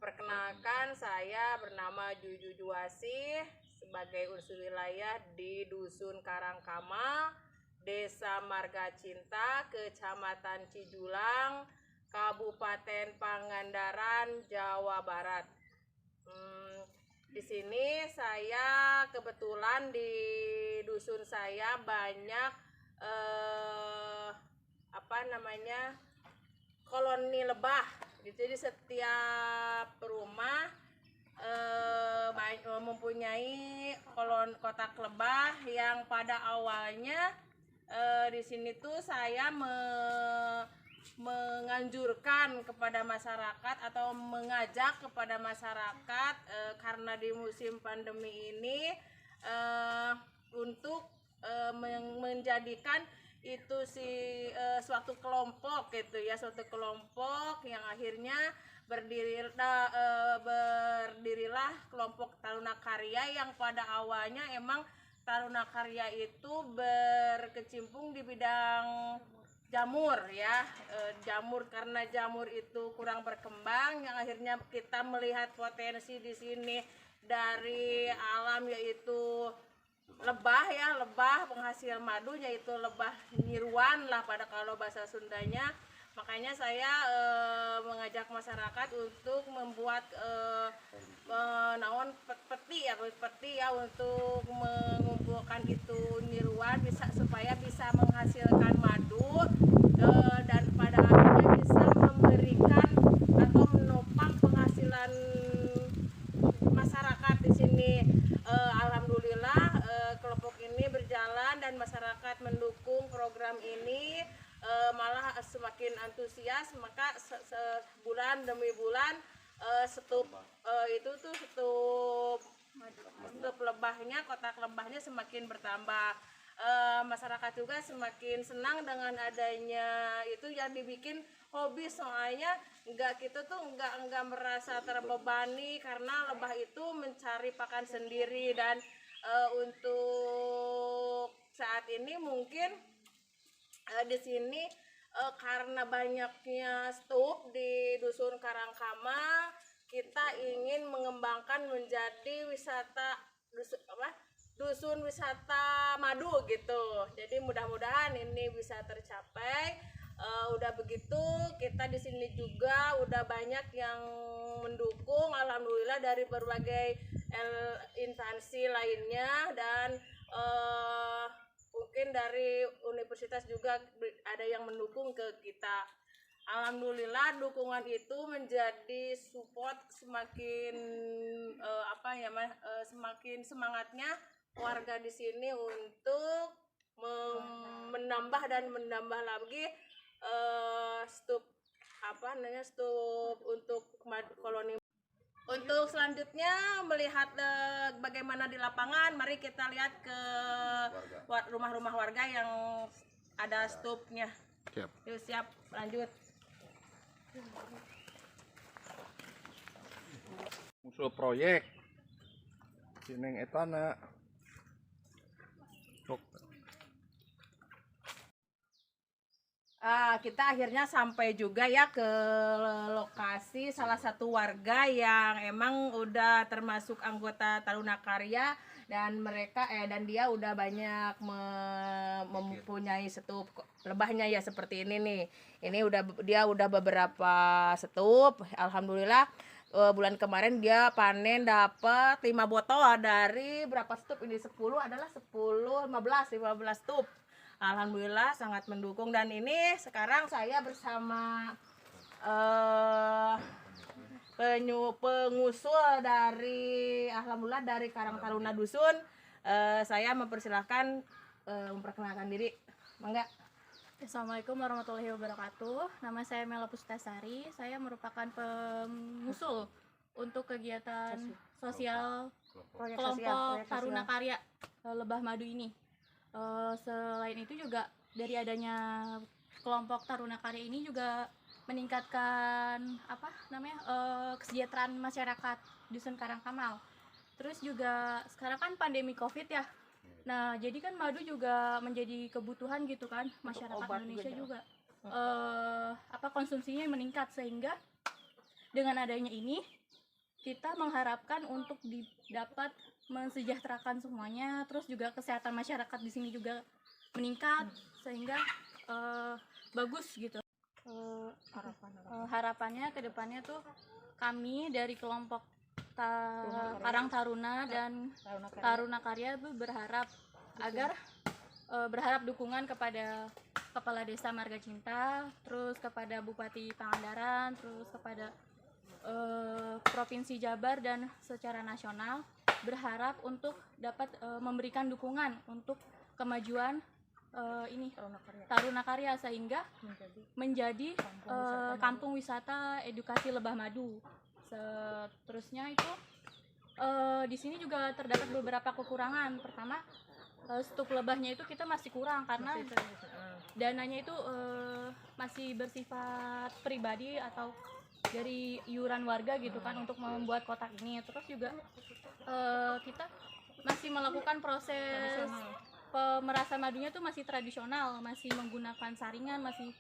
Perkenalkan, saya bernama Juju Juwasih sebagai unsur wilayah di Dusun Karangkamal, Desa Marga Cinta, Kecamatan Cijulang, Kabupaten Pangandaran, Jawa Barat. Di sini saya kebetulan di dusun saya banyak koloni lebah. Jadi setiap rumah mempunyai kotak lebah yang pada awalnya di sini tuh saya menganjurkan kepada masyarakat atau mengajak kepada masyarakat karena di musim pandemi ini untuk menjadikan itu suatu kelompok gitu ya, suatu kelompok yang akhirnya berdirilah kelompok Taruna Karya yang pada awalnya emang Taruna Karya itu berkecimpung di bidang jamur ya, jamur, karena jamur itu kurang berkembang yang akhirnya kita melihat potensi di sini dari alam, yaitu lebah ya, lebah penghasil madu, yaitu lebah nyiruan lah pada kalau bahasa Sundanya. Makanya saya mengajak masyarakat untuk membuat peti ya untuk mengumpulkan itu nyiruan supaya bisa menghasilkan madu dan pada akhirnya bisa memberikan atau menopang penghasilan masyarakat di sini. Alhamdulillah kelompok ini berjalan dan masyarakat mendukung program ini, malah semakin antusias. Maka sebulan demi bulan stup lebahnya, kotak lebahnya semakin bertambah. Masyarakat juga semakin senang dengan adanya itu yang dibikin hobi, soalnya kita tuh nggak merasa terbebani karena lebah itu mencari pakan sendiri. Dan untuk saat ini mungkin di sini karena banyaknya stup di Dusun Karangkamal, kita ingin mengembangkan menjadi dusun wisata madu gitu. Jadi mudah-mudahan ini bisa tercapai. Udah begitu kita di sini juga udah banyak yang mendukung, alhamdulillah, dari berbagai instansi lainnya, dan mungkin dari universitas juga ada yang mendukung ke kita. Alhamdulillah dukungan itu menjadi support semakin semakin semangatnya warga di sini untuk menambah lagi stup untuk koloni. Untuk selanjutnya melihat bagaimana di lapangan, mari kita lihat ke rumah-rumah warga yang ada stupnya. Siap. Yuk, siap, lanjut. Musuh proyek Sineng etana. Kita akhirnya sampai juga ya ke lokasi salah satu warga yang emang udah termasuk anggota Taruna Karya, dan dia udah banyak mempunyai stup lebahnya ya, seperti ini nih. Dia udah beberapa stup. Alhamdulillah bulan kemarin dia panen dapat 5 botol dari berapa stup ini? 15 stup. Alhamdulillah sangat mendukung. Dan ini sekarang saya bersama pengusul dari alhamdulillah dari Karang Taruna Dusun. Saya mempersilahkan memperkenalkan diri. Mangga. Assalamualaikum warahmatullahi wabarakatuh. Nama saya Mela Pustasari. Saya merupakan pengusul untuk kegiatan sosial kelompok Taruna Karya Lebah Madu ini. Selain itu juga dari adanya kelompok Taruna Karya ini juga meningkatkan kesejahteraan masyarakat Dusun Karangkamal. Terus juga sekarang kan pandemi COVID ya. Nah, jadi kan madu juga menjadi kebutuhan gitu kan masyarakat Indonesia juga. Konsumsinya meningkat, sehingga dengan adanya ini kita mengharapkan untuk dapat mensejahterakan semuanya, terus juga kesehatan masyarakat di sini juga meningkat sehingga bagus gitu. Harapannya ke depannya tuh kami dari kelompok Karang Taruna dan Taruna Karya tuh berharap agar berharap dukungan kepada Kepala Desa Marga Cinta, terus kepada Bupati Pangandaran, terus kepada Provinsi Jabar dan secara nasional berharap untuk dapat memberikan dukungan untuk kemajuan ini Taruna Karya sehingga menjadi kampung wisata edukasi lebah madu. Seterusnya itu di sini juga terdapat beberapa kekurangan. Pertama, stok lebahnya itu kita masih kurang karena dananya itu masih bersifat pribadi atau dari iuran warga gitu kan untuk membuat kotak ini. Terus juga kita masih melakukan proses pemerasan madunya tuh masih tradisional, masih menggunakan saringan, masih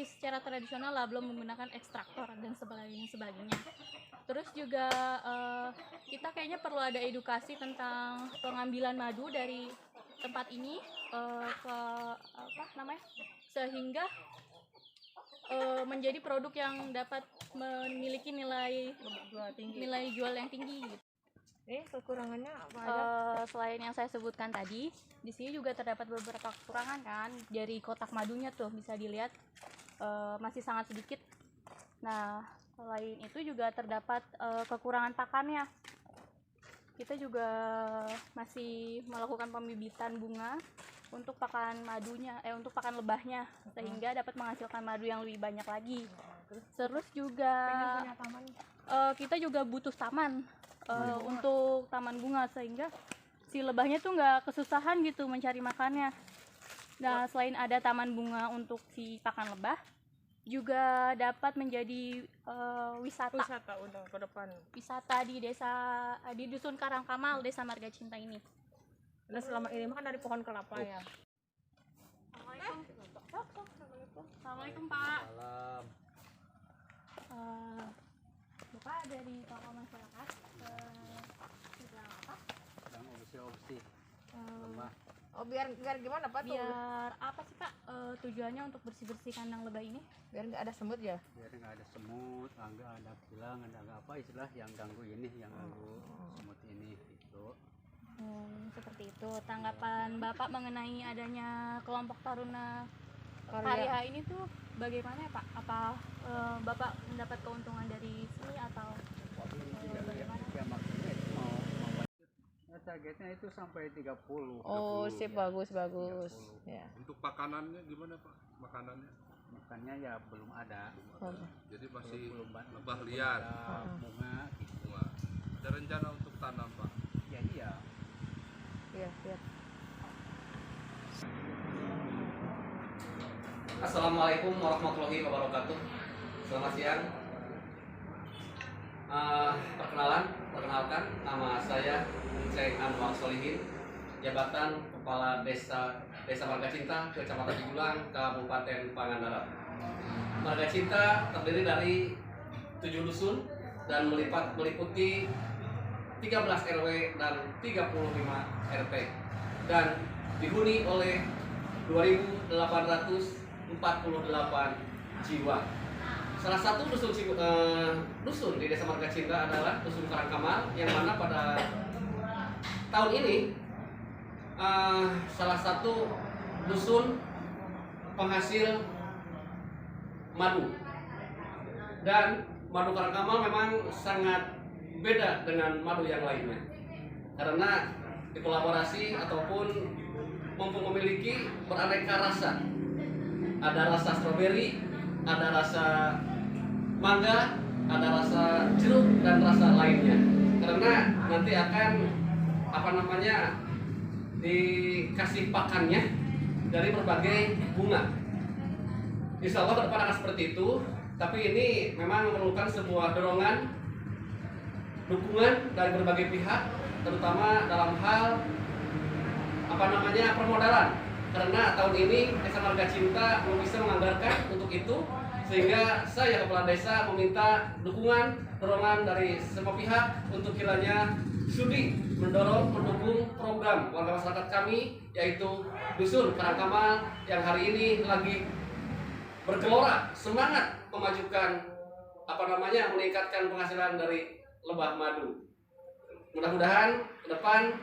secara tradisional lah, belum menggunakan ekstraktor dan sebagainya. Terus juga kita kayaknya perlu ada edukasi tentang pengambilan madu dari tempat ini sehingga menjadi produk yang dapat memiliki nilai jual yang tinggi gitu. Kekurangannya apa Selain yang saya sebutkan tadi, di sini juga terdapat beberapa kekurangan kan. Dari kotak madunya tuh bisa dilihat masih sangat sedikit. Nah, selain itu juga terdapat kekurangan pakannya. Kita juga masih melakukan pembibitan bunga untuk pakan madunya, untuk pakan lebahnya, sehingga dapat menghasilkan madu yang lebih banyak lagi. Terus juga kita juga butuh taman untuk taman bunga sehingga si lebahnya tuh nggak kesusahan gitu mencari makannya. Nah, selain ada taman bunga untuk si pakan lebah, juga dapat menjadi wisata udah ke depan. Wisata di dusun Karangkamal, Desa Marga Cinta ini. Nah, selama ini makan dari pohon kelapa ya. Assalamualaikum Pak. Bapak dari tokoh masyarakat sedang apa? Sedang opsi lemah. Biar gimana Pak tuh? Biar apa sih Pak tujuannya untuk bersih-bersih kandang lebah ini? Biar nggak ada semut ya. Biar nggak ada semut, nggak ada kilang, nggak apa istilah yang ganggu ini, yang ganggu semut ini gitu. Seperti itu. Tanggapan Bapak mengenai adanya kelompok Taruna Karya ini tuh bagaimana ya Pak? Apa Bapak mendapat keuntungan dari sini atau bagaimana? Ya maksudnya itu mau targetnya itu sampai 30. Sip, ya. bagus. 30. Ya. Untuk makanannya gimana Pak? Makannya ya belum ada. Jadi masih belum lebah liar. Bunga gitu. Wah, ada rencana untuk tanam Pak? Ya iya. Iya. Assalamualaikum warahmatullahi wabarakatuh. Selamat siang. Perkenalkan, nama saya Ceng Anwar Solihin, jabatan Kepala Desa Marga Cinta, Kecamatan Cigulang, Kabupaten Pangandaran. Marga Cinta terdiri dari 7 dusun dan meliputi 13 RW dan 35 RT dan dihuni oleh 2.848 jiwa. Salah satu dusun di Desa Marga Cinta adalah Dusun Karangkamal, yang mana pada tahun ini salah satu dusun penghasil madu. Dan madu Karangkamal memang sangat beda dengan madu yang lainnya, karena dikolaborasi ataupun memiliki beraneka rasa. Ada rasa stroberi, ada rasa mangga, ada rasa jeruk dan rasa lainnya. Karena nanti akan dikasih pakannya dari berbagai bunga. Insya Allah ke depan akan seperti itu. Tapi ini memang memerlukan sebuah dukungan dari berbagai pihak, terutama dalam hal permodalan. Karena tahun ini Desa Marga Cinta belum bisa menganggarkan untuk itu, Sehingga saya kepala desa meminta dukungan, dorongan dari semua pihak untuk kiranya sudi mendukung program warga masyarakat kami, yaitu Dusun Karangkamal yang hari ini lagi bergelora semangat memajukan meningkatkan penghasilan dari lebah madu. Mudah-mudahan ke depan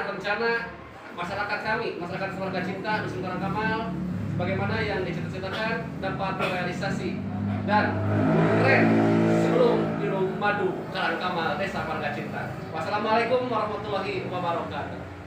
rencana masyarakat kami, masyarakat Keluarga Cinta Dusun Karangkamal bagaimana yang dicita-citakan dapat terrealisasi dan keren sebelum minum madu Karangkamal Desa Keluarga Cinta. Wassalamualaikum warahmatullahi wabarakatuh.